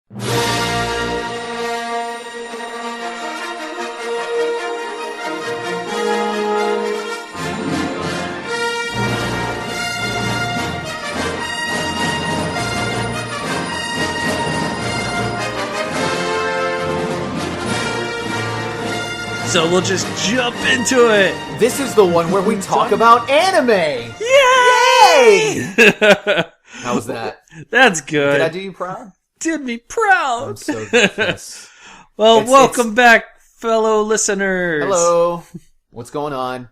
So we'll just jump into it. This is the one where we talk about anime. Yay! How was that? That's good. Did I do you proud? Did me proud. I'm so good at this. Well, welcome back, fellow listeners. Hello. What's going on?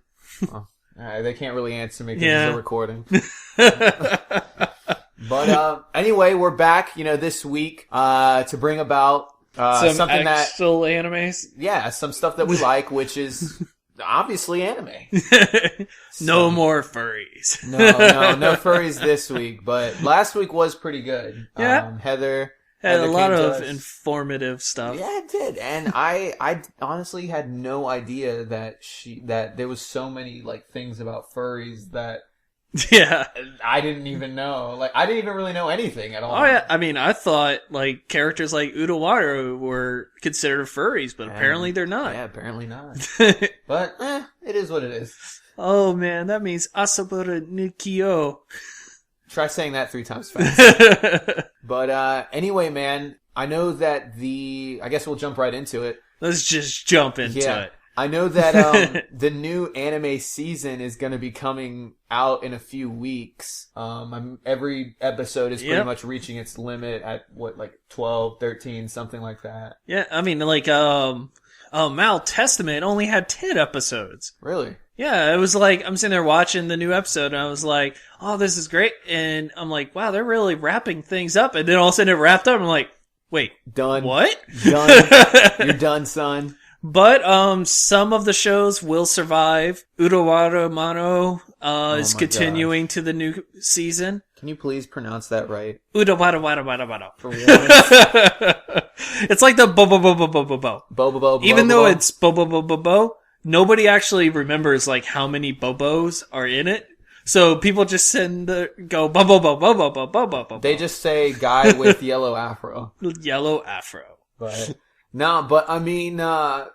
Oh, they can't really answer me because it's a recording. But anyway, we're back, this week to bring about some something actual animes. Yeah, some stuff that we like, which is obviously anime. No more furries. No furries this week, but last week was pretty good. Yeah. Heather had a lot of us. informative stuff. Yeah, it did. And I honestly had no idea that there was so many things about furries that I didn't even know. I didn't even really know anything at all. Oh yeah, I mean, I thought characters like Utawaru were considered furries, but apparently they're not. Yeah, apparently not. But it is what it is. Oh man, that means Asabura Nikio. Try saying that 3 times fast. But anyway, man, I know that I guess we'll jump right into it. Let's just jump into it. I know that the new anime season is going to be coming out in a few weeks. Every episode is pretty much reaching its limit at 12, 13, something like that. Yeah, I mean, Mal Testament only had 10 episodes. Really? Yeah, it was I'm sitting there watching the new episode, and I was like, oh, this is great. And I'm like, wow, they're really wrapping things up. And then all of a sudden it wrapped up, and I'm like, wait. Done. What? Done. You're done, son. But some of the shows will survive. Utawaru Mano is continuing to the new season. Can you please pronounce that right? Utawaru. For once. It's like the bo. Bo. Even though it's bo, nobody actually remembers how many bobos are in it. So people just go bo. They just say guy with yellow afro. Yellow afro. But I mean, I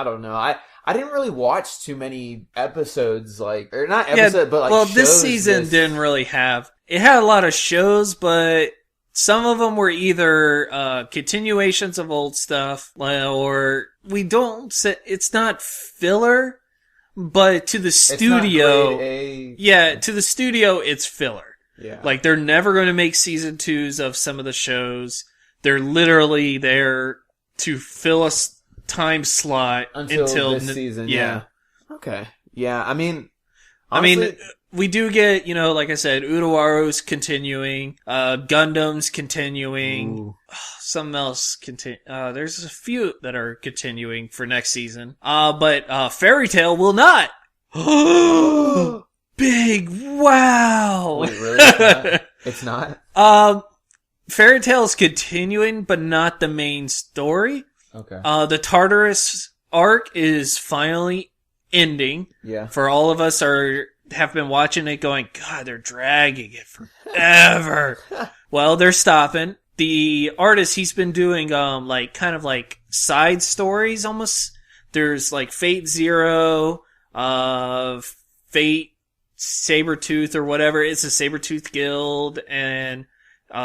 don't know. I didn't really watch too many episodes, or not episodes, but well, shows. this season didn't really have. It had a lot of shows, but some of them were either continuations of old stuff, or we don't say it's not filler, but to the studio, to the studio, it's filler. Yeah, they're never going to make season 2s of some of the shows. They're literally there to fill a time slot until this season. Yeah. Okay. Yeah. I mean, honestly, we do get, like I said, Utawaru's continuing, Gundam's continuing. Ooh. Something else there's a few that are continuing for next season. But Fairy Tail will not. Big wow. Wait, really? It's not? Fairy Tail is continuing, but not the main story. Okay. The Tartarus arc is finally ending. Yeah. For all of us have been watching it going, God, they're dragging it forever. Well, they're stopping. The artist, he's been doing, kind of side stories almost. There's Fate Zero, Fate Sabretooth or whatever. It's a Sabretooth Guild, and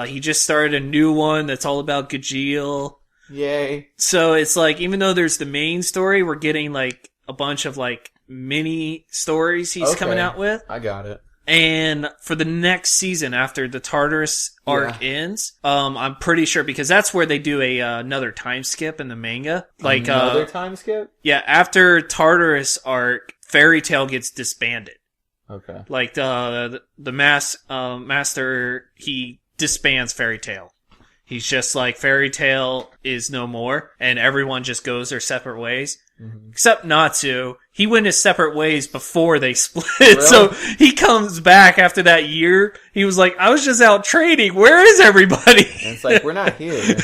he just started a new one that's all about Gajeel. Yay. So it's even though there's the main story, we're getting a bunch of mini stories he's coming out with. I got it. And for the next season, after the Tartarus arc ends, I'm pretty sure, because that's where they do another time skip in the manga. Another time skip? Yeah, after Tartarus arc, Fairy Tail gets disbanded. Okay. The master, he disbands Fairy Tail. He's just Fairy Tail is no more, and everyone just goes their separate ways. Mm-hmm. Except Natsu. He went his separate ways before they split. Really? So he comes back after that year. He was like, I was just out trading. Where is everybody? And it's we're not here.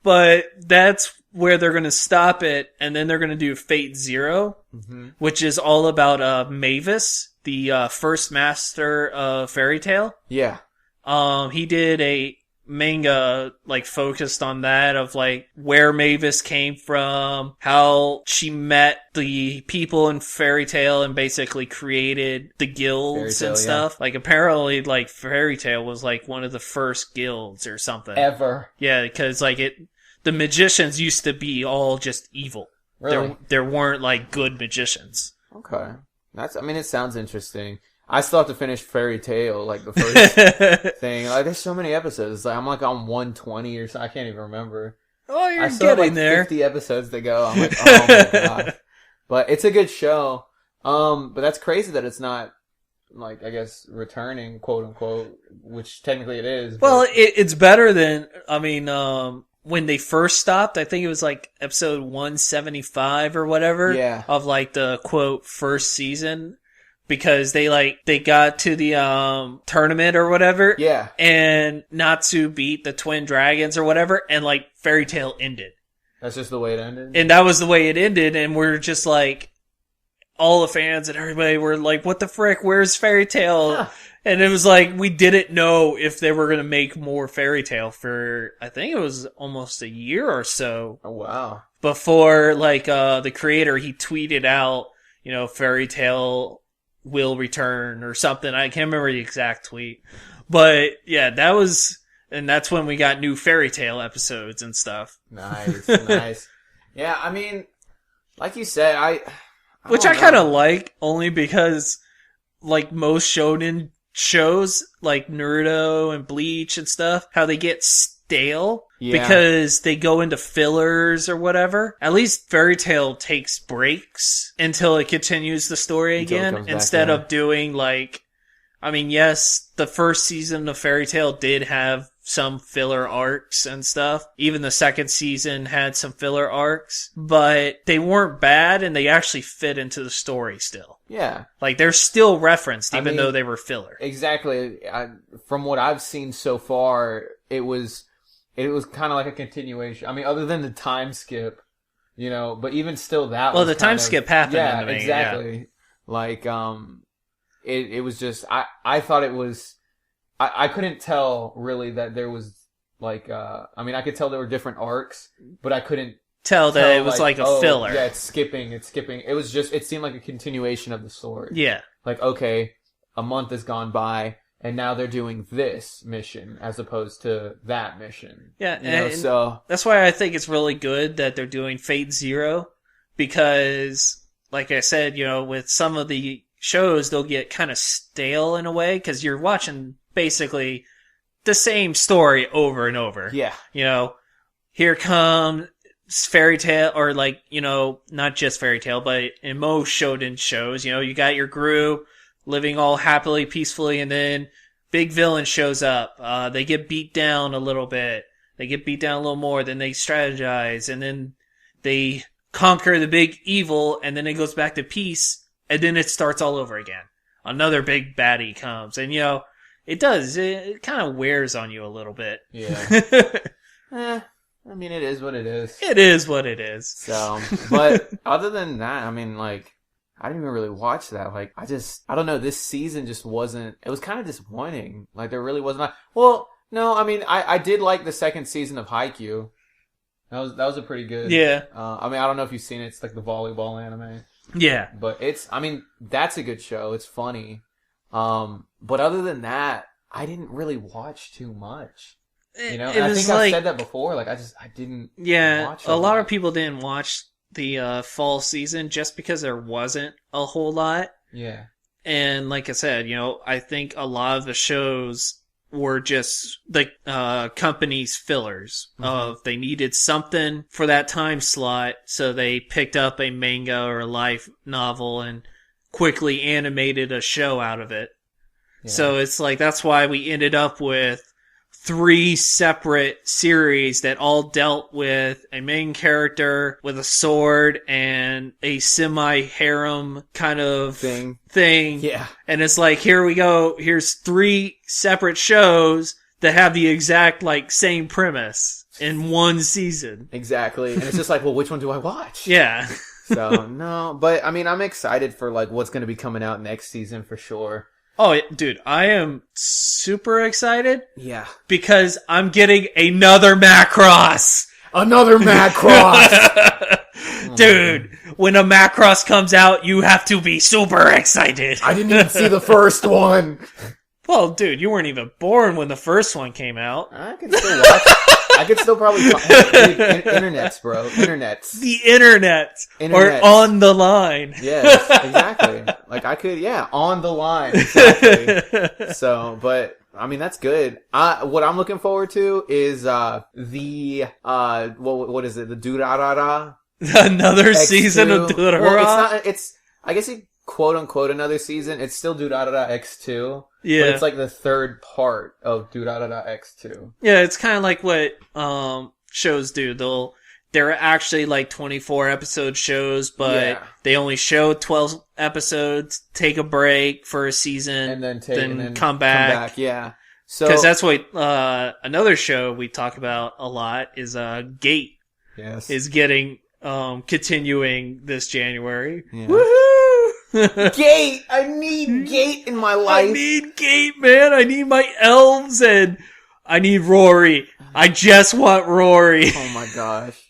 But that's where they're going to stop it. And then they're going to do Fate Zero, which is all about Mavis, the first master of Fairy Tail. Yeah. He did a manga like focused on that of like where Mavis came from, how she met the people in Fairy Tail and basically created the guilds and stuff. Yeah. Like apparently like Fairy Tail was like one of the first guilds or something. Ever. Yeah, because like the magicians used to be all just evil. Really? There weren't like good magicians. Okay. It sounds interesting. I still have to finish Fairy Tail, like the first thing. Like, there's so many episodes. Like, I'm like on 120 or something. I can't even remember. Oh, you're I still have, like, there. 50 episodes to go. I'm like, oh my god. But it's a good show. But that's crazy that it's not, like, I guess, returning, quote unquote, which technically it is. Well, it's better than, when they first stopped, I think it was like episode 175 or whatever. Yeah. Of like the quote first season. Because they got to the, tournament or whatever. Yeah. And Natsu beat the twin dragons or whatever. And like Fairy Tail ended. That's just the way it ended? And that was the way it ended. And we're just like, all the fans and everybody were like, what the frick? Where's Fairy Tail? Huh. And it was like, we didn't know if they were going to make more Fairy Tail for, I think it was almost a year or so. Oh, wow. Before like, the creator, he tweeted out, Fairy Tail will return or something. I can't remember the exact tweet, but yeah, and that's when we got new Fairy Tail episodes and stuff. Nice. Yeah, like you said, which I kind of like, only because like most shonen shows like Naruto and Bleach and stuff, how they get stale because they go into fillers or whatever. At least Fairy Tail takes breaks until it continues the story again, instead of doing like, yes, the first season of Fairy Tail did have some filler arcs and stuff. Even the second season had some filler arcs, but they weren't bad and they actually fit into the story still. Yeah. Like they're still referenced even though they were filler. Exactly. From what I've seen so far, it was kind of like a continuation. Other than the time skip, but even still that the time skip happened in the main, exactly. Yeah. Like, it was just, I thought it was, I couldn't tell really that there was like, I could tell there were different arcs, but I couldn't tell that it was like a filler. Yeah, it's skipping. It was just, it seemed like a continuation of the story. Yeah. Like, okay, a month has gone by, and now they're doing this mission as opposed to that mission. Yeah, so that's why I think it's really good that they're doing Fate Zero, because, like I said, with some of the shows, they'll get kind of stale in a way, because you're watching basically the same story over and over. Yeah. Here comes Fairy Tail, or like, not just Fairy Tail, but in most shonen shows, you got your group living all happily, peacefully, and then big villain shows up. They get beat down a little bit. They get beat down a little more, then they strategize, and then they conquer the big evil, and then it goes back to peace, and then it starts all over again. Another big baddie comes, and it does. It kind of wears on you a little bit. Yeah. It is what it is. It is what it is. So, but other than that, I didn't even really watch that. Like, I don't know, this season just wasn't, it was kind of disappointing. Like, there really wasn't, well, no, I did like the second season of Haikyuu. That was a pretty good. Yeah. I don't know if you've seen it. It's like the volleyball anime. Yeah. But that's a good show. It's funny. But other than that, I didn't really watch too much. And I think I've said that before. Like, I didn't watch a lot of people didn't watch the fall season just because there wasn't a whole lot. Yeah. And like I said, I think a lot of the shows were just the company's fillers of they needed something for that time slot, so they picked up a manga or a light novel and quickly animated a show out of it. Yeah. So it's like that's why we ended up with 3 separate series that all dealt with a main character with a sword and a semi-harem kind of thing. Yeah. And it's like, here we go. Here's 3 separate shows that have the exact, same premise in one season. Exactly. And it's just like, well, which one do I watch? Yeah. So, no. But, I'm excited for, what's going to be coming out next season for sure. Oh, dude, I am super excited. Yeah. Because I'm getting another Macross. Another Macross! Dude, when a Macross comes out, you have to be super excited. I didn't even see the first one. Well, dude, you weren't even born when the first one came out. I can still watch. I could still probably internets, bro. Internets. The internet. Or on the line. Yes, exactly. Like I could, on the line. Exactly. So, but I mean that's good. What I'm looking forward to is what is it? The Durarara. Another X2. Season of Durarara. Well, it's not. It's I guess it quote unquote another season. It's still Durarara X2. Yeah. But it's like the third part of Durarara X2. Yeah, it's kind of like what shows do. They're actually like 24 episode shows, but they only show 12 episodes, take a break for a season, and then come back. Yeah. So, because that's what another show we talk about a lot is Gate. Yes. Is getting continuing this January. Yeah. Woohoo! Gate! I need Gate in my life. I need Gate, man. I need my elves and I need Rory. I just want Rory. Oh my gosh.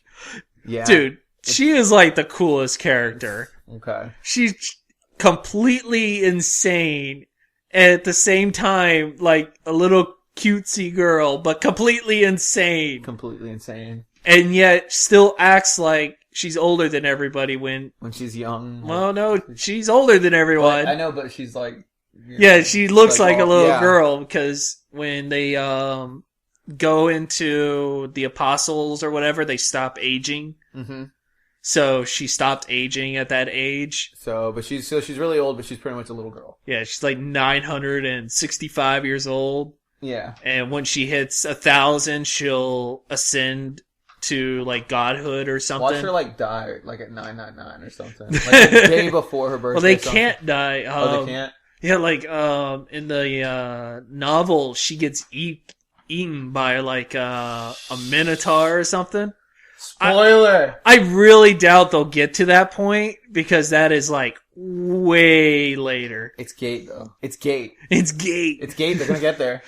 Yeah. Dude, she is like the coolest character. Okay. She's completely insane. And at the same time, like a little cutesy girl, but completely insane. Completely insane. And yet still acts like she's older than everybody when she's young. Well, no, she's older than everyone. I know, but she's like... Yeah, she looks like a little girl because when they go into the apostles or whatever, they stop aging. Mm-hmm. So she stopped aging at that age. But she's really old, but she's pretty much a little girl. Yeah, she's like 965 years old. Yeah. And when she hits 1,000, she'll ascend to like godhood or something. Watch her like die like at 999 or something. Like the day before her birthday. Well, they can't die. They can't? Yeah, like in the novel, she gets eaten by like a minotaur or something. Spoiler! I really doubt they'll get to that point because that is like way later. It's Gate though. It's Gate. It's Gate. It's Gate. They're gonna get there.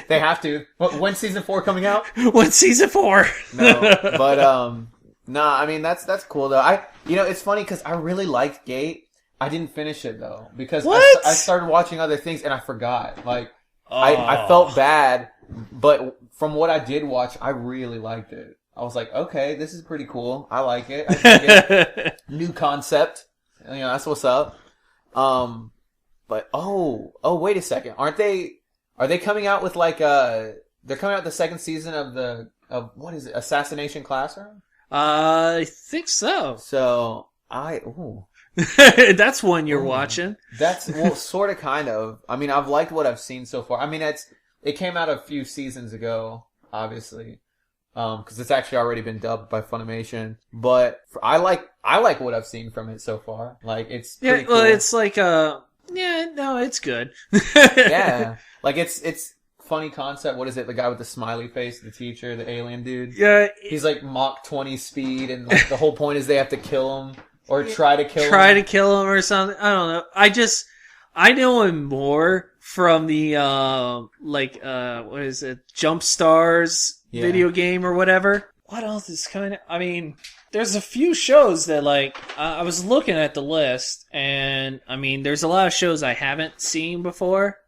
They have to. When's season 4 coming out? When's season 4? No, but nah. I mean that's cool though. It's funny because I really liked Gate. I didn't finish it though because I started watching other things and I forgot. Like I felt bad, but from what I did watch, I really liked it. I was like, okay, this is pretty cool. I like it. I think it. New concept. That's what's up. But wait a second. Are they coming out with like they're coming out with the second season of what is it? Assassination Classroom? I think so. So that's one you're watching. That's sort of, kind of. I mean, I've liked what I've seen so far. I mean, it came out a few seasons ago, obviously, because it's actually already been dubbed by Funimation. But I like what I've seen from it so far. Like it's pretty cool. Well, it's like it's good. Yeah, like it's funny concept. What is it? The guy with the smiley face, the teacher, the alien dude. Yeah, he's like Mach 20 speed, and like the whole point is they have to kill him. Or try to kill him or something. I don't know. I know him more from the, what is it? Jump Stars video game or whatever. What else is coming? I mean, there's a few shows that I was looking at the list and I mean, there's a lot of shows I haven't seen before,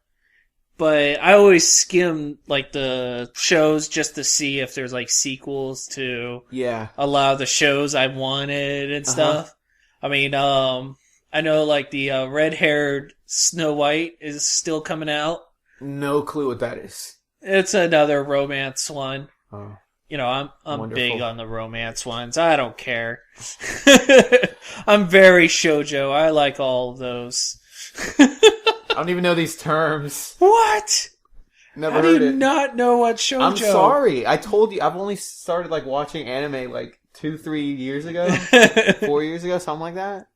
but I always skim like the shows just to see if there's like sequels to a lot of the shows I wanted and stuff. I mean, I know like the red-haired Snow White is still coming out. No clue what that is. It's another romance one. Oh. I'm big on the romance ones. I don't care. I'm very shoujo. I like all of those. I don't even know these terms. What? Never heard it. I do not know what shoujo. I'm sorry. I told you I've only started like watching anime like 2-3 years ago, 4 years ago, something like that.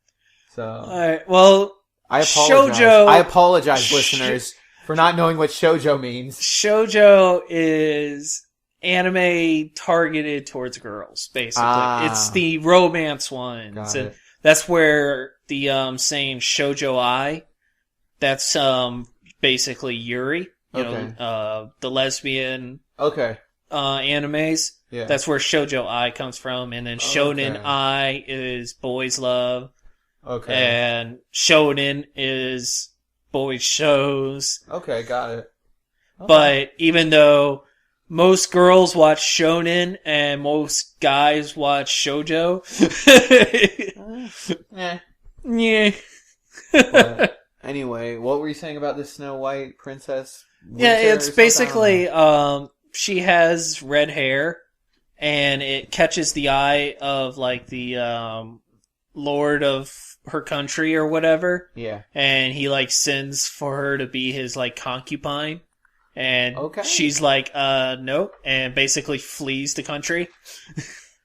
So, alright, well, I apologize. Shoujo, I apologize, listeners, for not knowing what shoujo means. Shoujo is anime targeted towards girls, basically. It's the romance ones. And that's where the saying shoujo ai That's basically Yuri. You know, the lesbian animes. Yeah. That's where Shoujo Ai comes from, and then Shonen Ai is boys love. Okay. And Shonen is boys shows. Okay, got it. Okay. But even though most girls watch shonen and most guys watch shoujo. Yeah. But anyway, what were you saying about this Snow White princess? Yeah, it's basically she has red hair and it catches the eye of like the lord of her country or whatever. Yeah. And he like sends for her to be his like concubine. And she's like, nope, and basically flees the country.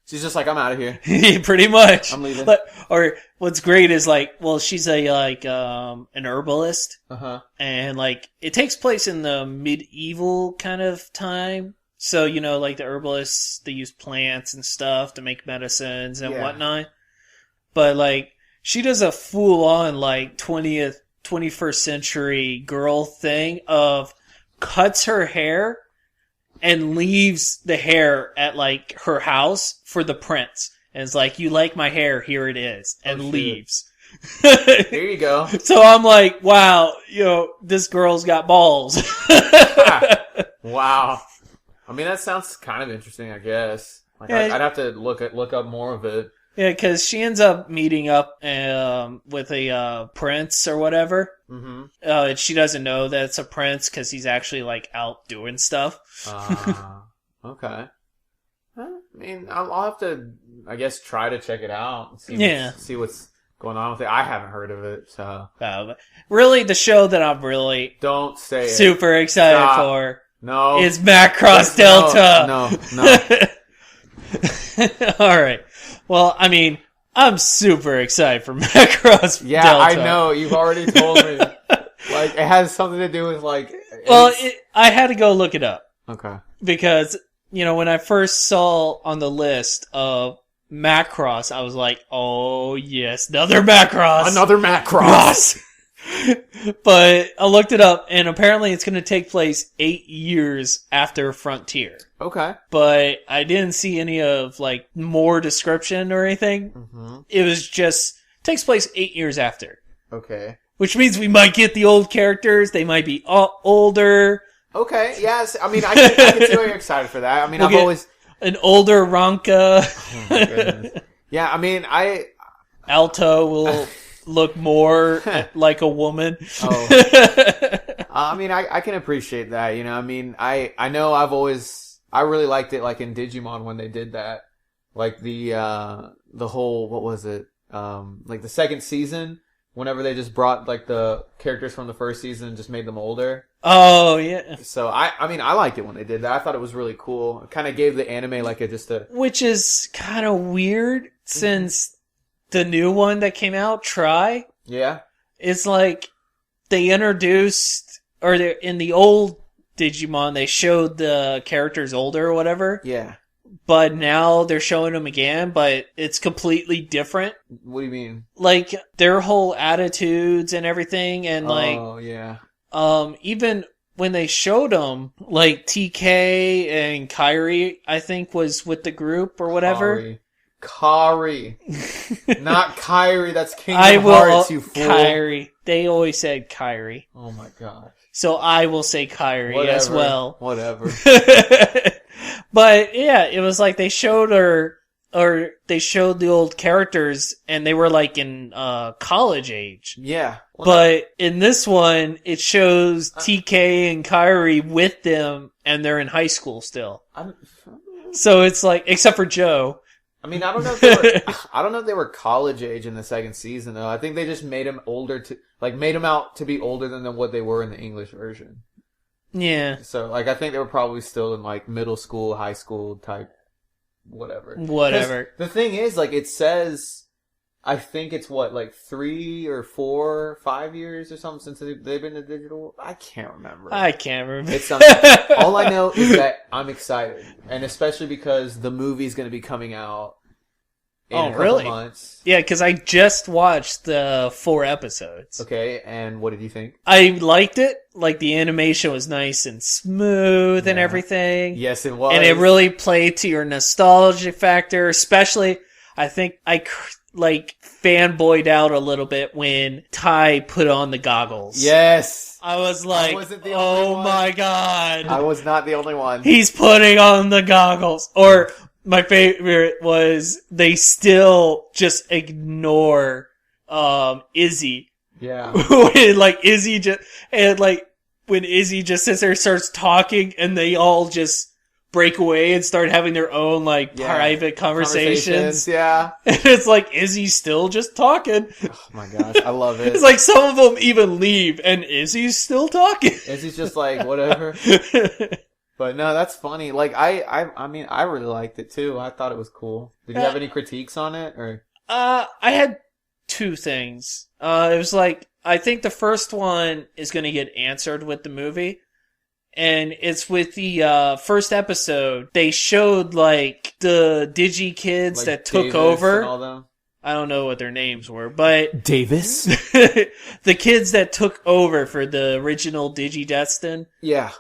She's just like, I'm out of here. Pretty much. I'm leaving. Or what's great is like, well, she's an herbalist. Uh-huh. And like, it takes place in the medieval kind of time. So, you know, like the herbalists, they use plants and stuff to make medicines and whatnot. But like, she does a full-on like 21st century girl thing of cuts her hair and leaves the hair at like her house for the prince. And it's like, you like my hair, here it is. And leaves. Here you go. So I'm like, wow, you know, this girl's got balls. Wow. I mean, that sounds kind of interesting, I guess. Like, I'd have to look up more of it. Yeah, because she ends up meeting up with a prince or whatever. Mm-hmm. And she doesn't know that it's a prince because he's actually like out doing stuff. Okay. I mean, I'll have to, I guess, try to check it out and see what's going on with it. I haven't heard of it, so. But really, the show that I'm really don't say super excited for is Macross Delta. No. All right. Well, I mean, I'm super excited for Macross Delta. Yeah, I know. You've already told me. Like, it has something to do with, like... Well, I had to go look it up. Okay. Because, you know, when I first saw on the list of Macross, I was like, oh, yes, another Macross. Another Macross. But I looked it up, and apparently it's going to take place 8 years after Frontier. Okay. But I didn't see any of, like, more description or anything. Mm-hmm. It was just, takes place 8 years after. Okay. Which means we might get the old characters. They might be older. Okay, yes. I mean, I can see why you're excited for that. I mean, I've always... An older Ronka. Oh, my goodness. Yeah, I mean, Alto will... look more like a woman. Oh. I mean, I can appreciate that, you know. I mean, I know I really liked it, like, in Digimon when they did that. Like, the whole, what was it? Like, the second season, whenever they just brought, like, the characters from the first season and just made them older. Oh, yeah. So, I mean, I liked it when they did that. I thought it was really cool. It kind of gave the anime, like, Which is kind of weird, since... the new one that came out, Try. Yeah. It's like they introduced, or in the old Digimon, they showed the characters older or whatever. Yeah. But now they're showing them again, but it's completely different. What do you mean? Like their whole attitudes and everything, and like, oh yeah. Even when they showed them, like TK and Kairi, I think was with the group or whatever. Kari. Not Kyrie, that's Kingdom Hearts, you fool. Kairi. They always said Kairi. Oh my god. So I will say Kairi as well. Whatever. But yeah, it was like they showed her, or they showed the old characters and they were like in college age. Yeah. Well, but in this one, it shows TK and Kairi with them and they're in high school still. So it's like, except for Joe. I mean, I don't know if they were college age in the second season though. I think they just made them made them out to be older than what they were in the English version. Yeah. So, like, I think they were probably still in, like, middle school, high school type, whatever. The thing is, like, it says, I think it's like 3 or 4 or 5 years or something since they've been in digital. I can't remember. It's something. All I know is that I'm excited. And especially because the movie's going to be coming out in a couple months. Yeah, because I just watched the 4 episodes. Okay, and what did you think? I liked it. Like, the animation was nice and smooth and everything. Yes, it was. And it really played to your nostalgia factor, especially, I think I fanboyed out a little bit when Ty put on the goggles. Yes. I was like, oh my god. I was not the only one. He's putting on the goggles. Or my favorite was they still just ignore Izzy. Yeah. when Izzy just when Izzy just sits there and starts talking and they all just break away and start having their own private conversations. Yeah. And it's like Izzy's still just talking. Oh my gosh, I love it. It's like some of them even leave and Izzy's still talking. Izzy's just like, whatever. But no, that's funny. Like I mean, I really liked it too. I thought it was cool. Did you have any critiques on it or? I had 2 things. It was I think the first one is going to get answered with the movie. And it's with the first episode. They showed the Digi kids that took Davis over. And all them. I don't know what their names were, but Davis, the kids that took over for the original Digi Destin. Yeah,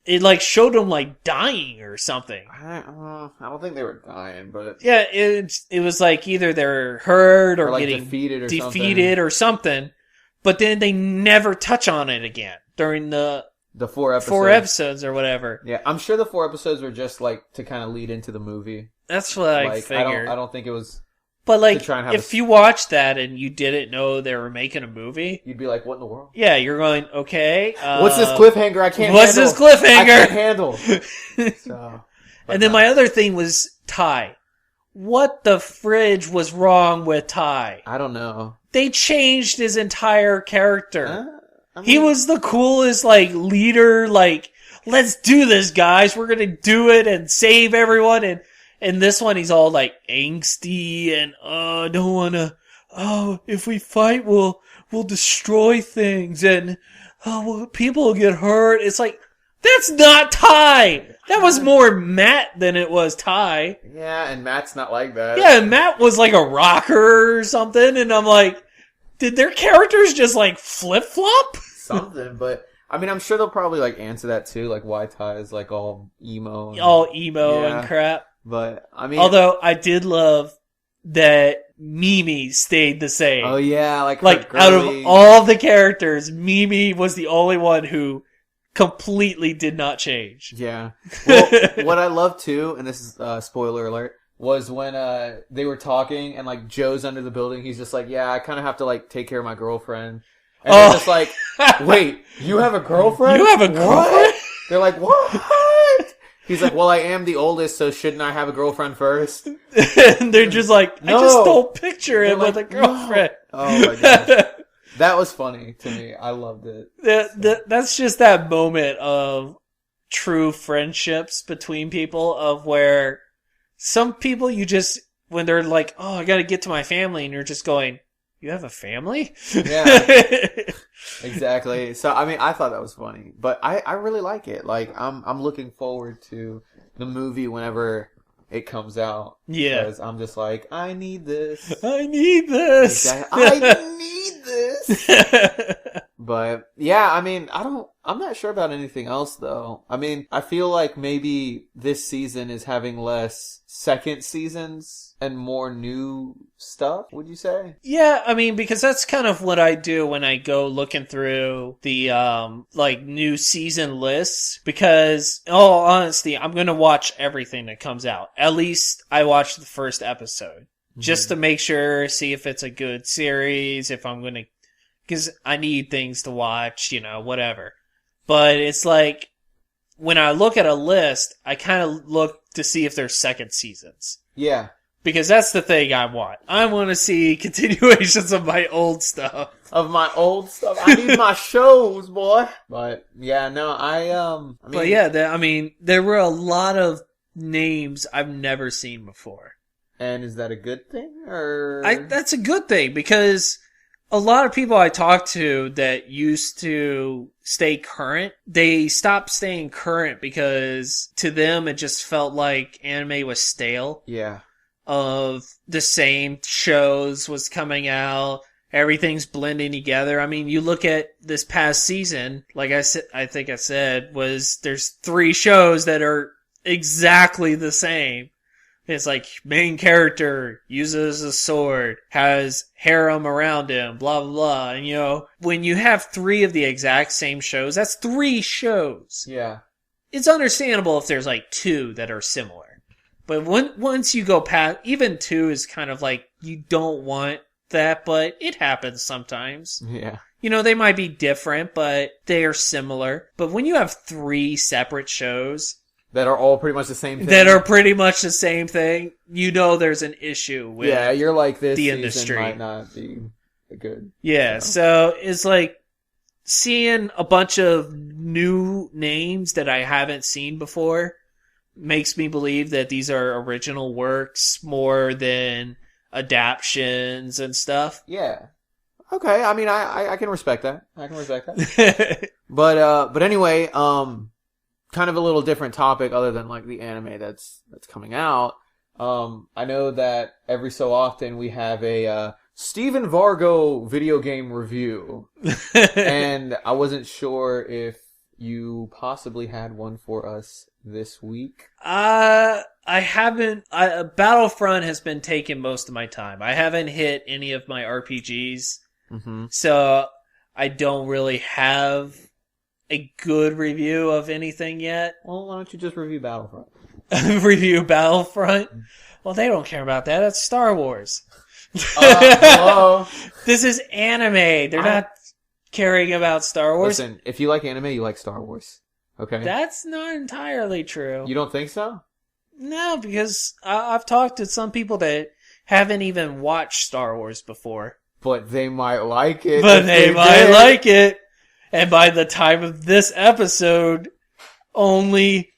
it showed them dying or something. I don't think they were dying, but yeah, it was either they're hurt or getting defeated or something. But then they never touch on it again during the 4 episodes. 4 episodes or whatever. Yeah, I'm sure the 4 episodes were just to kind of lead into the movie. That's what I figured. I don't think it was. But if you watched that and you didn't know they were making a movie, you'd be like, "What in the world?" Yeah, you're going, okay. What's this cliffhanger? I can't. What's this cliffhanger? I can't handle. So, and then my other thing was Ty. What the fridge was wrong with Ty? I don't know. They changed his entire character. He was the coolest, leader, let's do this, guys. We're gonna do it and save everyone. And in this one, he's all, angsty and, I don't wanna, if we fight, we'll destroy things and, people will get hurt. It's that's not Ty! That was more Matt than it was Ty. Yeah, and Matt's not like that. Yeah, Matt was a rocker or something, and I'm did their characters just flip-flop? Something, but I mean, I'm sure they'll probably answer that too, why Ty is all emo. And crap. But I mean, although I did love that Mimi stayed the same. Oh yeah, out of all the characters, Mimi was the only one who completely did not change. Yeah. Well, what I love too, and this is spoiler alert, was when they were talking and Joe's under the building. He's just yeah, I kind of have to take care of my girlfriend. And they're just wait, you have a girlfriend? You have a girlfriend? What? They're like, what? He's like, well, I am the oldest, so shouldn't I have a girlfriend first? And they're just no. I just don't picture him with a girlfriend. No. Oh my gosh. That was funny to me. I loved it. That's just that moment of true friendships between people of where some people when they're oh, I gotta get to my family, and you're just going, you have a family? Yeah. Exactly. So, I mean, I thought that was funny. But I really like it. I'm looking forward to the movie whenever it comes out. Yeah. Because I'm just I need this. I need this. Exactly. I need this. But, yeah, I mean, I'm not sure about anything else, though. I mean, I feel maybe this season is having less second seasons and more new stuff, would you say? Yeah, I mean, because that's kind of what I do when I go looking through the, new season lists. Because, in all honesty, I'm gonna watch everything that comes out. At least I watched the first episode. Mm-hmm. Just to make sure, see if it's a good series, if I'm gonna... Because I need things to watch, whatever. But it's when I look at a list, I kind of look to see if there's second seasons. Yeah. Because that's the thing I want. I want to see continuations of my old stuff. I need my shows, boy. But, yeah, no, I mean... But yeah, there were a lot of names I've never seen before. And is that a good thing, or...? That's a good thing, because... A lot of people I talk to that used to stay current, they stopped staying current because to them it just felt like anime was stale. Yeah. of the same shows was coming out. Everything's blending together. I mean, you look at this past season, like I think I said, there's 3 shows that are exactly the same. It's like main character uses a sword, has harem around him, blah, blah, blah. And when you have 3 of the exact same shows, that's 3 shows. Yeah. It's understandable if there's like 2 that are similar. But once you go past, even 2 is kind of like, you don't want that, but it happens sometimes. Yeah. They might be different, but they are similar. But when you have 3 separate shows that are all pretty much the same thing. There's an issue with you're like, this the season industry might not be good. Yeah, so it's like seeing a bunch of new names that I haven't seen before makes me believe that these are original works more than adaptions and stuff. Yeah. Okay, I mean, I can respect that. But anyway, kind of a little different topic other than like the anime that's coming out. I know that every so often we have a Steven Vargo video game review. And I wasn't sure if you possibly had one for us this week. I haven't. Battlefront has been taking most of my time. I haven't hit any of my RPGs. Mm-hmm. So I don't really have a good review of anything yet. Well, why don't you just review Battlefront? Review Battlefront? Well, they don't care about that. That's Star Wars. Hello? This is anime. They're not caring about Star Wars. Listen, if you like anime, you like Star Wars. Okay? That's not entirely true. You don't think so? No, because I've talked to some people that haven't even watched Star Wars before. But they might like it. But they might like it. And by the time of this episode, only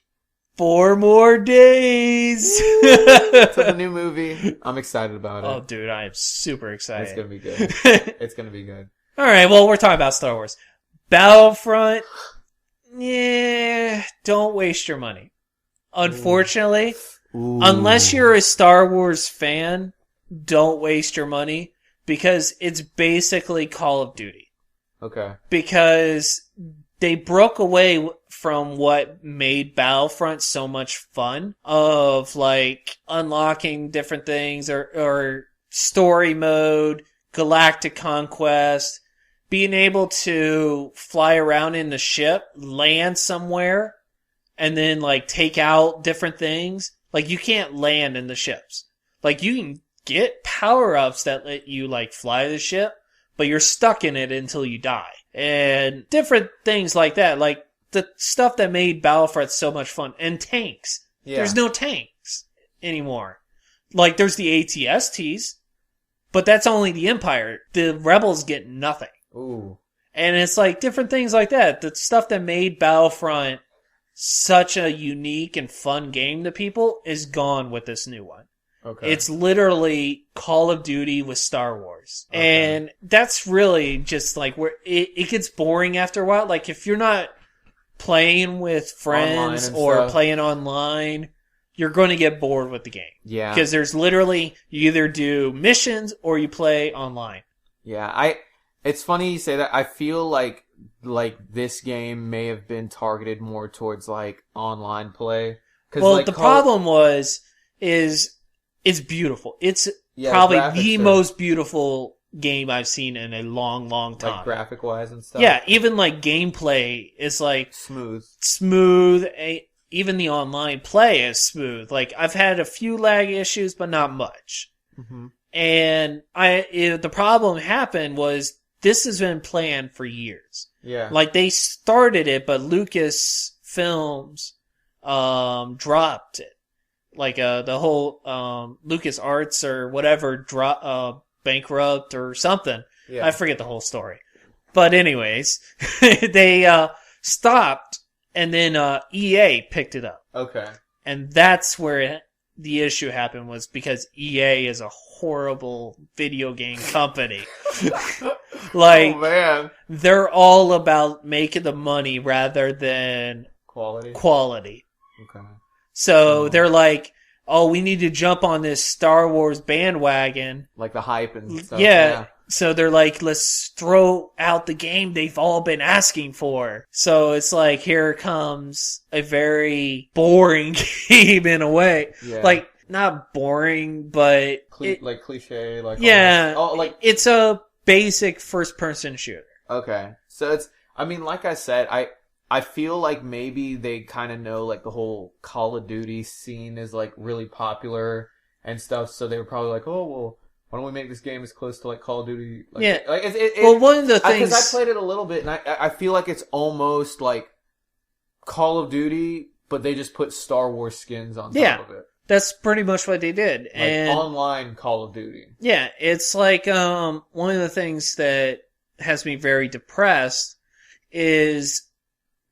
4 more days. To the new movie. I'm excited about it. Oh, dude, I am super excited. It's going to be good. It's going to be good. All right, well, we're talking about Star Wars. Battlefront, yeah, don't waste your money. Unfortunately, unless you're a Star Wars fan, don't waste your money because it's basically Call of Duty. Okay. Because they broke away from what made Battlefront so much fun of like unlocking different things or story mode, galactic conquest, being able to fly around in the ship, land somewhere, and then like take out different things. Like you can't land in the ships. Like you can get power-ups that let you like fly the ship, but you're stuck in it until you die. And different things like that. Like the stuff that made Battlefront so much fun. And tanks. Yeah. There's no tanks anymore. Like there's the ATSTs, but that's only the Empire. The Rebels get nothing. Ooh. And it's like different things like that. The stuff that made Battlefront such a unique and fun game to people is gone with this new one. Okay. It's literally Call of Duty with Star Wars. Okay. And that's really just like where it gets boring after a while. Like if you're not playing with friends or stuff. Playing online, you're going to get bored with the game. Yeah. Because there's literally, you either do missions or you play online. Yeah, it's funny you say that. I feel like this game may have been targeted more towards like online play. Well, like the problem is it's beautiful. It's probably the most beautiful game I've seen in a long, long time. Like graphic wise and stuff. Yeah, even like gameplay is like smooth. Even the online play is smooth. Like I've had a few lag issues, but not much. Mm-hmm. And the problem happened was this has been planned for years. Yeah. Like they started it, but Lucasfilms dropped it. Like the whole LucasArts or whatever bankrupt or something. Yeah. I forget the whole story. But anyways, they stopped and then EA picked it up. Okay. And that's where the issue happened, was because EA is a horrible video game company. Like, oh man, they're all about making the money rather than quality. Okay. So they're like, oh, we need to jump on this Star Wars bandwagon. Like the hype and stuff. Yeah. So they're like, let's throw out the game they've all been asking for. So it's like, here comes a very boring game in a way. Yeah. Like, not boring, but... like cliche, like... Yeah. Like it's a basic first-person shooter. Okay. So it's... I mean, like I said, I feel like maybe they kind of know, like, the whole Call of Duty scene is, like, really popular and stuff, so they were probably like, oh, well... Why don't we make this game as close to like Call of Duty? Like, yeah. Like well, one of the things... Because I played it a little bit, and I feel like it's almost like Call of Duty, but they just put Star Wars skins on top of it. That's pretty much what they did. Like online Call of Duty. Yeah, it's like one of the things that has me very depressed is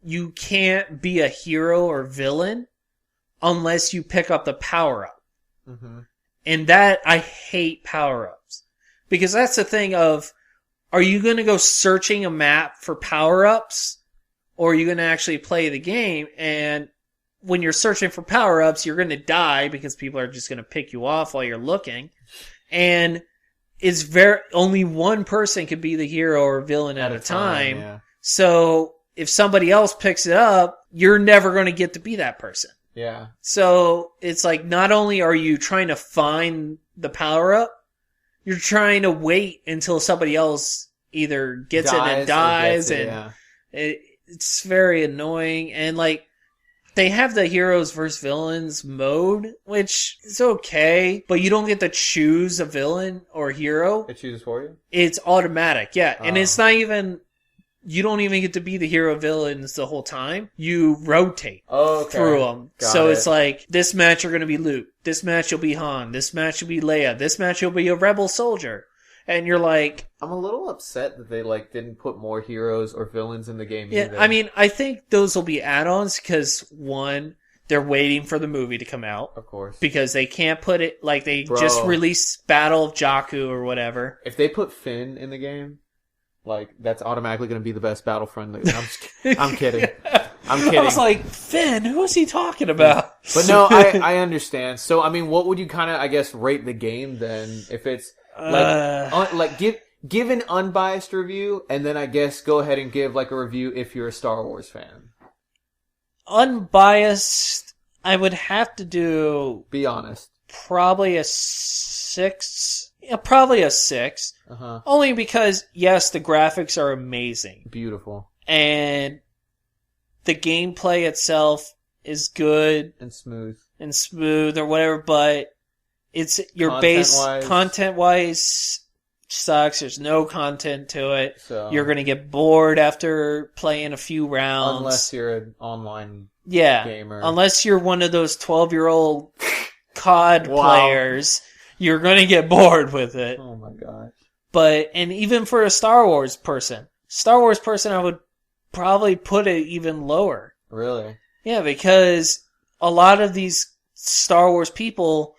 you can't be a hero or villain unless you pick up the power-up. Mm-hmm. And that, I hate power-ups. Because that's the thing of, are you going to go searching a map for power-ups? Or are you going to actually play the game? And when you're searching for power-ups, you're going to die because people are just going to pick you off while you're looking. And it's only one person can be the hero or villain at a time. Yeah. So if somebody else picks it up, you're never going to get to be that person. Yeah. So it's like, not only are you trying to find the power up, you're trying to wait until somebody else either gets it and dies, and it's very annoying. And like, they have the heroes versus villains mode, which is okay, but you don't get to choose a villain or hero. It chooses for you? It's automatic, yeah. And it's not even... You don't even get to be the hero villains the whole time. You rotate through them. So it's like, this match you're going to be Luke. This match you'll be Han. This match you'll be Leia. This match you'll be a rebel soldier. And you're like... I'm a little upset that they like didn't put more heroes or villains in the game either. I mean, I think those will be add-ons because, one, they're waiting for the movie to come out. Of course. Because they can't put it... Like, they just released Battle of Jakku or whatever. If they put Finn in the game... Like, that's automatically going to be the best Battlefront. I'm kidding. I'm kidding. I was like, Finn, who is he talking about? But no, I understand. So, I mean, what would you kind of, I guess, rate the game then? If it's, like, give an unbiased review, and then I guess go ahead and give, like, a review if you're a Star Wars fan. Unbiased, I would have to do... Be honest. Probably a 6... Yeah, probably a 6. Uh-huh. Only because, yes, the graphics are amazing. Beautiful. And the gameplay itself is good. And smooth or whatever, but it's your base content-wise sucks. There's no content to it. So, you're going to get bored after playing a few rounds. Unless you're an online gamer. Unless you're one of those 12-year-old COD players. You're going to get bored with it. Oh my gosh. But, and even for a Star Wars person, I would probably put it even lower. Really? Yeah, because a lot of these Star Wars people,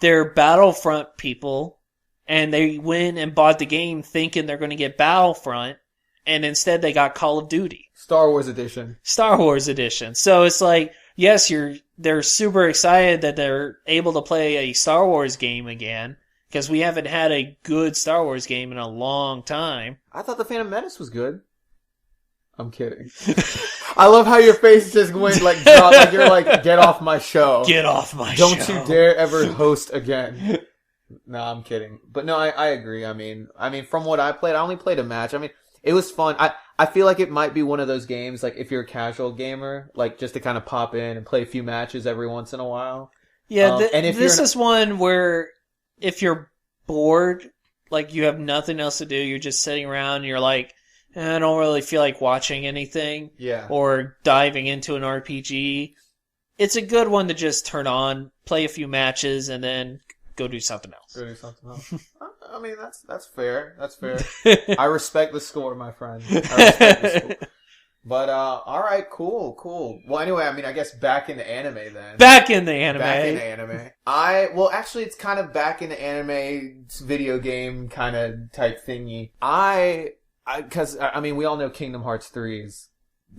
they're Battlefront people, and they went and bought the game thinking they're going to get Battlefront, and instead they got Call of Duty. Star Wars Edition. So it's like, yes, they're super excited that they're able to play a Star Wars game again, because we haven't had a good Star Wars game in a long time. I thought The Phantom Menace was good. I'm kidding. I love how your face just went like, like you're like, get off my show. Get off my show. Don't you dare ever host again. No, I'm kidding. But no, I agree. I mean, from what I played, I only played a match. I mean, it was fun. I feel like it might be one of those games, like, if you're a casual gamer, like, just to kind of pop in and play a few matches every once in a while. Yeah, and if this is one where, if you're bored, like, you have nothing else to do, you're just sitting around, and you're like, I don't really feel like watching anything. Yeah. Or diving into an RPG. It's a good one to just turn on, play a few matches, and then go do something else. I mean, that's fair. That's fair. I respect the score, my friend. I respect the score. But, alright, cool. Well, anyway, I mean, I guess back into anime then. Back in the anime. Well, actually, it's kind of back in the anime video game kind of type thingy. Because, I mean, we all know Kingdom Hearts 3 is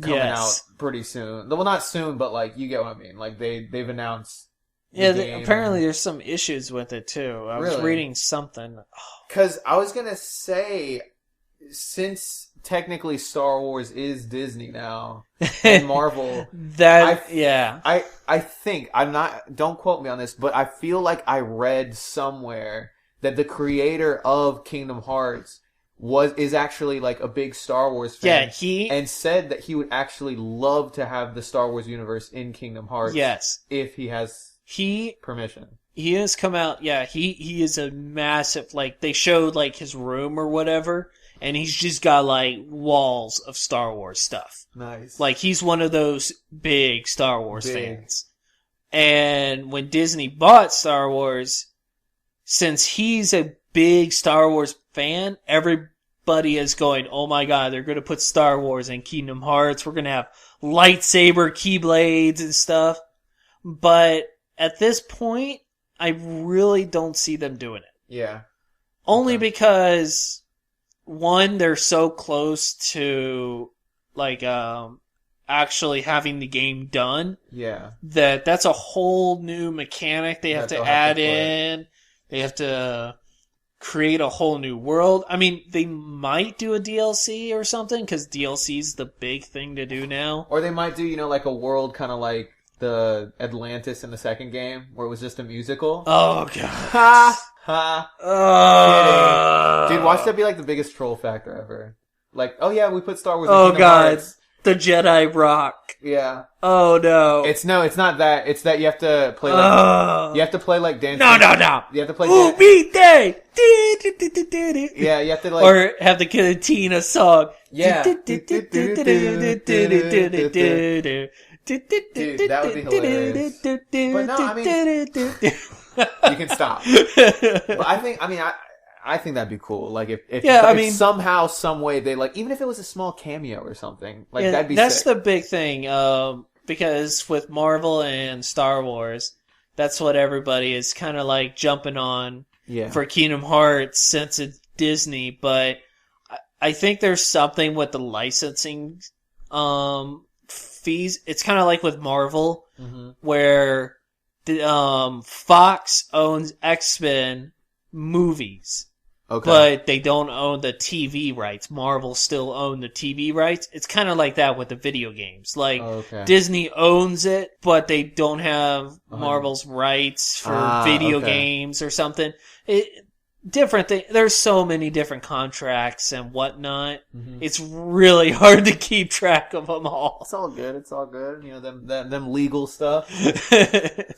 coming out pretty soon. Well, not soon, but, like, you get what I mean. Like, they've announced Yeah, game. apparently there's some issues with it too. I was reading something. Because I was going to say, since technically Star Wars is Disney now, and Marvel... I think, don't quote me on this, but I feel like I read somewhere that the creator of Kingdom Hearts is actually like a big Star Wars fan. Yeah, and said that he would actually love to have the Star Wars universe in Kingdom Hearts. Yes. If he has permission. He has come out, he is a massive, like, they showed, like, his room or whatever, and he's just got, like, walls of Star Wars stuff. Nice. Like, he's one of those big Star Wars fans. And when Disney bought Star Wars, since he's a big Star Wars fan, everybody is going, oh my god, they're going to put Star Wars in Kingdom Hearts, we're going to have lightsaber keyblades and stuff. But at this point, I really don't see them doing it. Yeah. Only because, one, they're so close to, like, actually having the game done. Yeah. That's a whole new mechanic they have to add in. They have to create a whole new world. I mean, they might do a DLC or something, because DLC's the big thing to do now. Or they might do, like a world kind of like the Atlantis in the second game, where it was just a musical. Oh, God. Ha! Ha! Dude, watch that be like the biggest troll factor ever. Like, oh yeah, we put Star Wars in Kingdom Hearts. The Jedi rock. Yeah. Oh no. It's not that. It's that you have to play like you have to play like dance. No. You have to play Ooh, beat day. Yeah, you have to like or have the Cantina song. Yeah. Dude, that would be hilarious. But no, I mean you can stop. But I think that'd be cool. Like if somehow, some way they like, even if it was a small cameo or something, like that'd be that's sick. the big thing. Because with Marvel and Star Wars, that's what everybody is kind of like jumping on for Kingdom Hearts since it's Disney. But I think there's something with the licensing fees. It's kind of like with Marvel, where the Fox owns X-Men movies. Okay. But they don't own the TV rights. Marvel still own the TV rights. It's kind of like that with the video games. Like, Disney owns it, but they don't have Marvel's rights for video games or something. Different thing. There's so many different contracts and whatnot. It's really hard to keep track of them all. It's all good. Them legal stuff.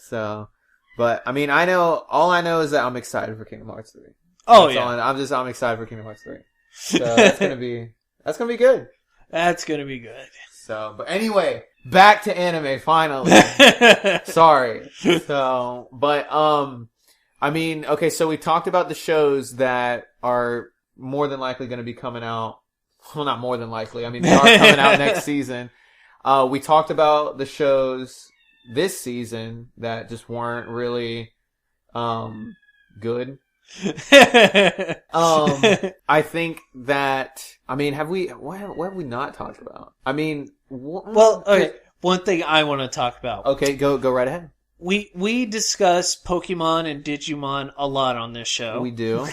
So, but I mean, all I know is that I'm excited for Kingdom Hearts 3. Oh, yeah. I'm excited for Kingdom Hearts 3. So that's gonna be good. That's gonna be good. So, but anyway, back to anime finally. Sorry. So, but I mean, okay, so we talked about the shows that are more than likely going to be coming out. Well, not more than likely. I mean, they are coming out next season. We talked about the shows this season that just weren't really good. I think that, I mean, what have we not talked about? I mean, well, okay, one thing I want to talk about. Okay, go right ahead. We discuss Pokemon and Digimon a lot on this show. We do.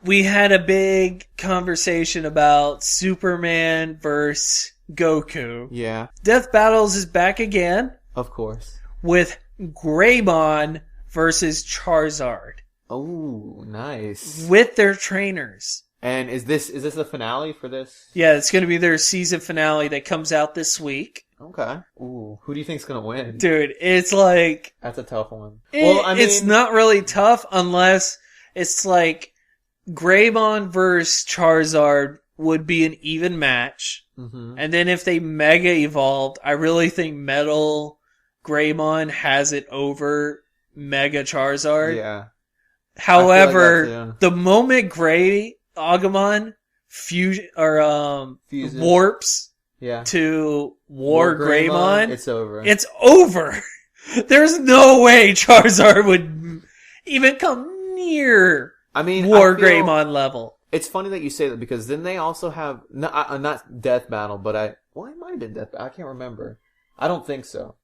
We had a big conversation about Superman versus Goku. Yeah. Death Battles is back again. Of course. With Greymon versus Charizard. Oh, nice. With their trainers. And is this the finale for this? Yeah, it's going to be their season finale that comes out this week. Okay. Ooh, who do you think's going to win? Dude, it's like... That's a tough one. It's not really tough unless it's like Greymon versus Charizard would be an even match. Mm-hmm. And then if they Mega Evolved, I really think Metal Greymon has it over Mega Charizard. Yeah. However, the moment Grey Agumon warps to War Greymon, it's over. It's over. There's no way Charizard would even come near War Greymon level. It's funny that you say that because then they also have not Death Battle, but it might have been Death Battle. I can't remember. I don't think so.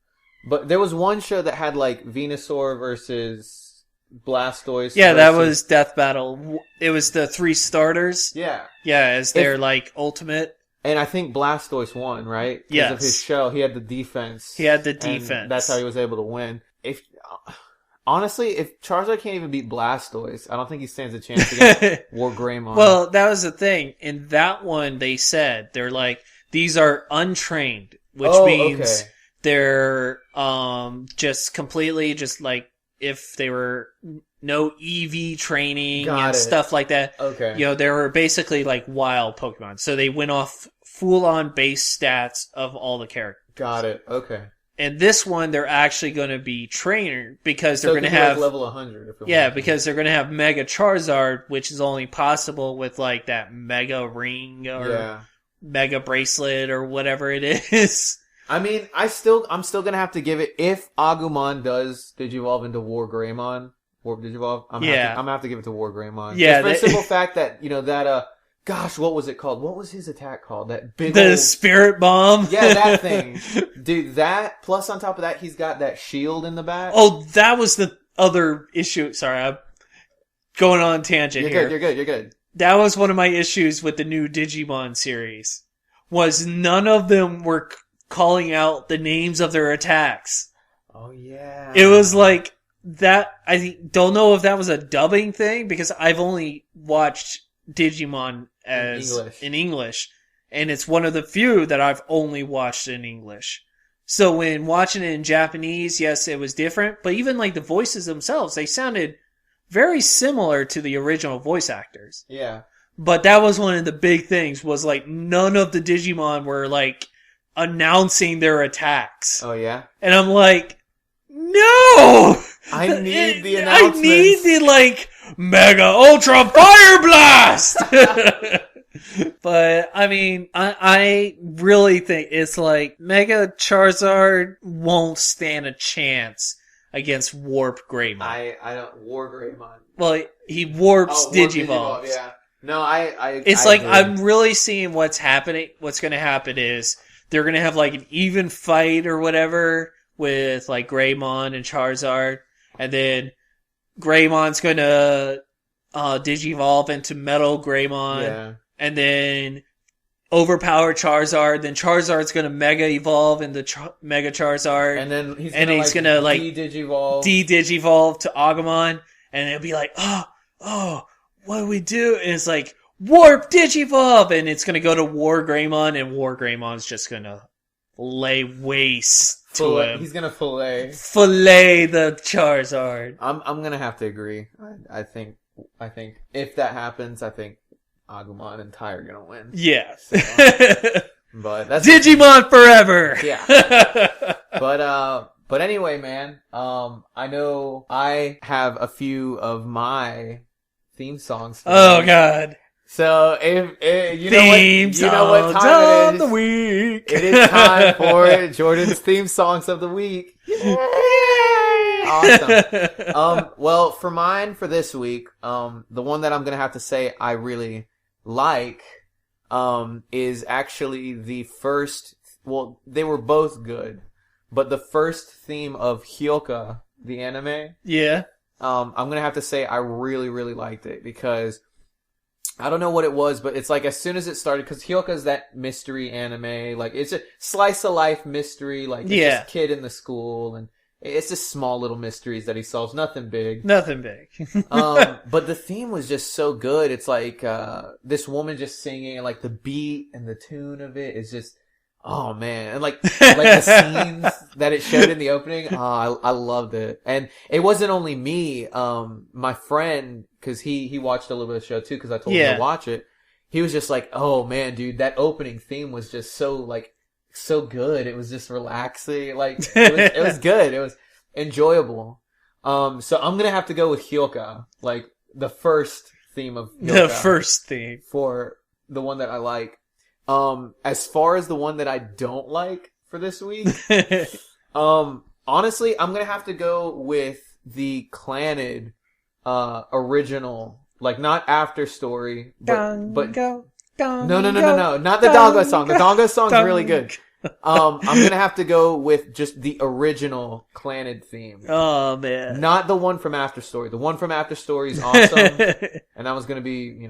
But there was one show that had like Venusaur versus Blastoise. Yeah, that was Death Battle. It was the 3 starters. Yeah. Yeah, as their like ultimate. And I think Blastoise won, right? Because yes. of his shell. He had the defense. That's how he was able to win. Honestly, if Charizard can't even beat Blastoise, I don't think he stands a chance against Wargreymon. Well, that was the thing. In that one, they said, they're like, these are untrained, which means they're just completely just like if they were no EV training and stuff like that. Okay. You know, they were basically like wild Pokemon. So they went off full-on base stats of all the characters. Got it. Okay. And this one, they're actually going to be trainer because they're going to have like level 100. Because they're going to have Mega Charizard, which is only possible with like that Mega Ring or Mega Bracelet or whatever it is. I mean, I'm still going to have to give it if Agumon does Digivolve into Wargreymon. Warp Digivolve. I'm going to have to give it to Wargreymon. Yeah, just for the simple fact that gosh, what was it called? What was his attack called? That big Spirit Bomb? Yeah, that thing. Dude, that, plus on top of that, he's got that shield in the back. Oh, that was the other issue. Sorry, I'm going on a tangent here. You're good. That was one of my issues with the new Digimon series. Was none of them were calling out the names of their attacks. Oh, yeah. It was like that. I don't know if that was a dubbing thing because I've only watched Digimon in English, and it's one of the few that I've only watched in English. So when watching it in Japanese, yes, it was different, but even like the voices themselves, they sounded very similar to the original voice actors. Yeah. But that was one of the big things, was like none of the Digimon were like announcing their attacks. Oh yeah? And I'm like, no! I need the announcements. I need the like Mega Ultra Fire Blast! But, I mean, I really think it's like Mega Charizard won't stand a chance against Warp Greymon. I don't, Wargreymon. Well, he warps Digivolves. Yeah. No, I It's like, agree. I'm really seeing what's happening. What's gonna happen is they're gonna have like an even fight or whatever with like Greymon and Charizard, and then Greymon's gonna Digivolve into Metal Greymon, and then overpower Charizard. Then Charizard's gonna Mega Evolve into Mega Charizard, and then he's gonna de-Digivolve to Agumon, and it'll be like, oh, what do we do? And it's like Warp Digivolve, and it's gonna go to Wargreymon, and Wargreymon's just gonna lay waste to him. He's gonna fillet the Charizard. I'm gonna have to agree. I think if that happens, I think Agumon and Ty are gonna win. Yeah. So, but that's Digimon forever. Yeah. But anyway, man. I know I have a few of my theme songs. Oh God. So if you know what time it is. The week. It is time for Jordan's theme songs of the week. Yay! Awesome. Well, for mine for this week, the one that I'm gonna have to say I really like, is actually the first. Well, they were both good, but the first theme of Hyoka, the anime. Yeah. I'm gonna have to say I really, really liked it because I don't know what it was, but it's like as soon as it started, because Hyoka's that mystery anime, like it's a slice of life mystery, like it's just a kid in the school, and it's just small little mysteries that he solves, nothing big. But the theme was just so good. It's like this woman just singing, and like the beat and the tune of it is just, oh man, and like the scenes that it showed in the opening, I loved it. And it wasn't only me, my friend, because he watched a little bit of the show too, because I told him to watch it. He was just like, oh man, dude, that opening theme was just so good. It was just relaxing. Like it was good. It was enjoyable. So I'm gonna have to go with Hyoka, like the first theme of Hyoka. The first theme for the one that I like. As far as the one that I don't like for this week, honestly, I'm gonna have to go with the Clanid, original, like not after story, but no, not the Dongo song. The Dongo song's really good. I'm gonna have to go with just the original Clannad theme. Oh man. Not the one from After Story. The one from After Story is awesome. And that was gonna be,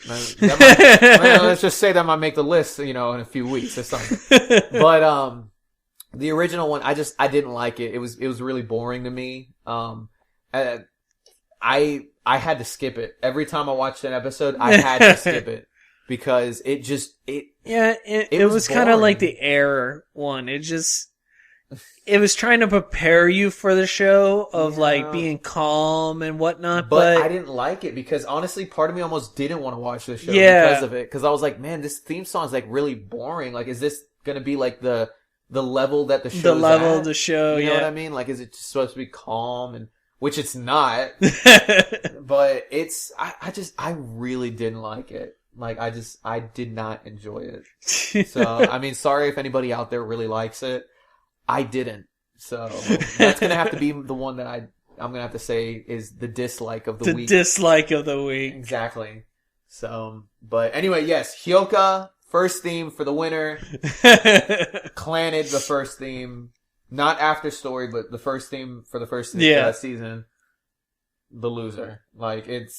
let's just say that might make the list, in a few weeks or something. But, the original one, I didn't like it. It was really boring to me. I had to skip it. Every time I watched an episode, I had to skip it. Because it was kind of like the Air one. It was trying to prepare you for the show of like being calm and whatnot. But I didn't like it because honestly, part of me almost didn't want to watch the show because of it. Because I was like, man, this theme song is like really boring. Like, is this gonna be like the level that the show? The level of the show, you know what I mean? Like, is it just supposed to be calm and? Which it's not. But I really didn't like it. Like, I did not enjoy it. So, I mean, sorry if anybody out there really likes it. I didn't. So, that's gonna have to be the one that I'm gonna have to say is the dislike of the week. The dislike of the week. Exactly. So, but anyway, yes, Hyoka, first theme for the winner. Clannad, the first theme. Not After Story, but the first theme for the first season. The loser. Like, it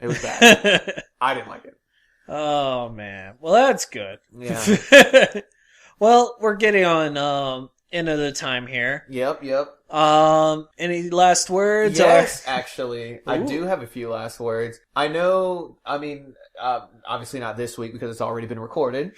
was bad. I didn't like it. Oh man. Well, that's good. Yeah. Well, we're getting on end of the time here. Yep. Any last words? Yes, actually. Ooh. I do have a few last words. I know, obviously not this week because it's already been recorded.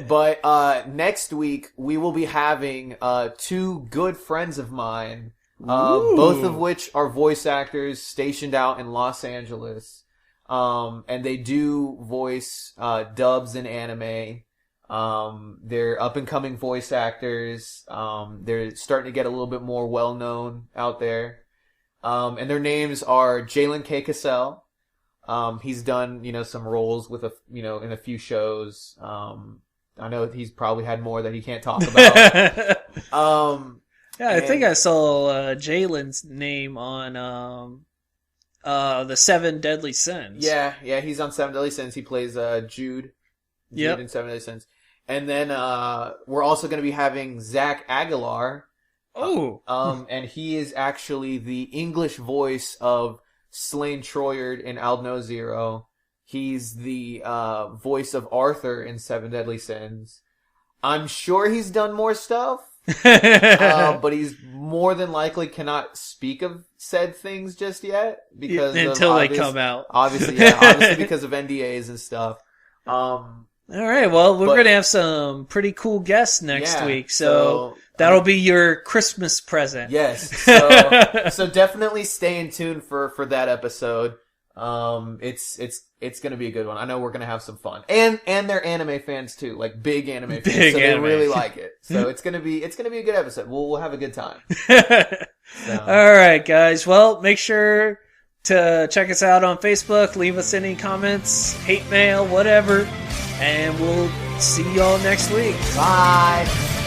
But next week we will be having two good friends of mine, both of which are voice actors stationed out in Los Angeles. And they do voice dubs in anime. They're up and coming voice actors. They're starting to get a little bit more well known out there. And their names are Jalen K. Cassell. He's done, some roles with in a few shows. I know he's probably had more that he can't talk about. I think I saw Jalen's name on the Seven Deadly Sins. Yeah, he's on Seven Deadly Sins. He plays Jude in Seven Deadly Sins. And then we're also going to be having Zach Aguilar. And he is actually the English voice of Slain Troyard in Aldno Zero. He's the voice of Arthur in Seven Deadly Sins. I'm sure he's done more stuff. But he's more than likely cannot speak of said things just yet because until they come out. Obviously because of NDAs and stuff. All right, well, we're going to have some pretty cool guests next week, so that'll be your Christmas present. Yes, so definitely stay in tune for that episode. It's going to be a good one. I know we're going to have some fun, and they're anime fans too, like big anime fans, so they really like it. So it's going to be a good episode. We'll have a good time. All right, guys. Well, make sure to check us out on Facebook. Leave us any comments, hate mail, whatever. And we'll see y'all next week. Bye.